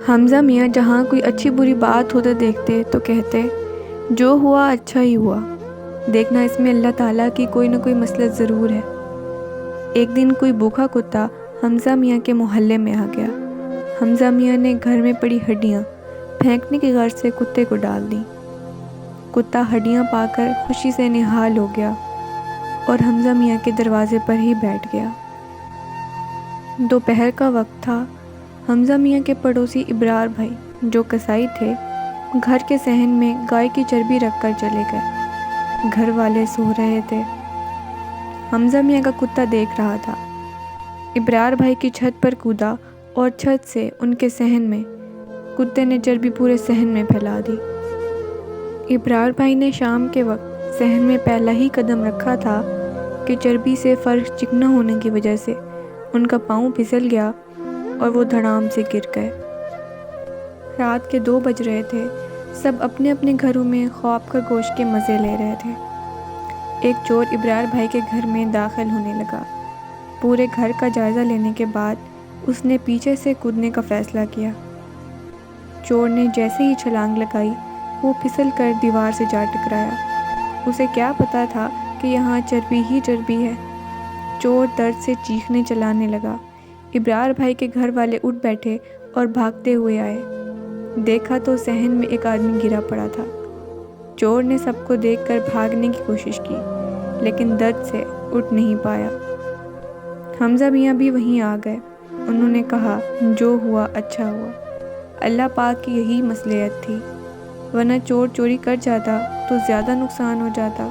حمزہ میاں جہاں کوئی اچھی بری بات ہوتے دیکھتے تو کہتے جو ہوا اچھا ہی ہوا، دیکھنا اس میں اللہ تعالیٰ کی کوئی نہ کوئی مصلحت ضرور ہے۔ ایک دن کوئی بھوکا کتا حمزہ میاں کے محلے میں آ گیا۔ حمزہ میاں نے گھر میں پڑی ہڈیاں پھینکنے کی غرض سے کتے کو ڈال دیں۔ کتا ہڈیاں پا کر خوشی سے نہال ہو گیا اور حمزہ میاں کے دروازے پر ہی بیٹھ گیا۔ دوپہر کا وقت تھا۔ حمزہ میاں کے پڑوسی ابرار بھائی جو کسائی تھے گھر کے صحن میں گائے کی چربی رکھ کر چلے گئے۔ گھر والے سو رہے تھے۔ حمزہ میاں کا کتا دیکھ رہا تھا۔ ابرار بھائی کی چھت پر کودا اور چھت سے ان کے صحن میں۔ کتے نے چربی پورے صحن میں پھیلا دی۔ ابرار بھائی نے شام کے وقت صحن میں پہلا ہی قدم رکھا تھا کہ چربی سے فرش چکنا ہونے کی وجہ سے ان کا پاؤں پھسل گیا اور وہ دھڑام سے گر گئے۔ رات کے 2 بج رہے تھے۔ سب اپنے اپنے گھروں میں خواب کا گوشت کے مزے لے رہے تھے۔ ایک چور ابرار بھائی کے گھر میں داخل ہونے لگا۔ پورے گھر کا جائزہ لینے کے بعد اس نے پیچھے سے کودنے کا فیصلہ کیا۔ چور نے جیسے ہی چھلانگ لگائی وہ پھسل کر دیوار سے جا ٹکرایا۔ اسے کیا پتا تھا کہ یہاں چربی ہی چربی ہے۔ چور درد سے چیخنے چلانے لگا۔ ابرار بھائی کے گھر والے اٹھ بیٹھے اور بھاگتے ہوئے آئے۔ دیکھا تو صحن میں ایک آدمی گرا پڑا تھا۔ چور نے سب کو دیکھ کر بھاگنے کی کوشش کی لیکن درد سے اٹھ نہیں پایا۔ حمزہ میاں بھی وہیں آ گئے۔ انہوں نے کہا جو ہوا اچھا ہوا، اللہ پاک کی یہی مصلحت تھی، ورنہ چور چوری کر جاتا تو زیادہ نقصان ہو جاتا۔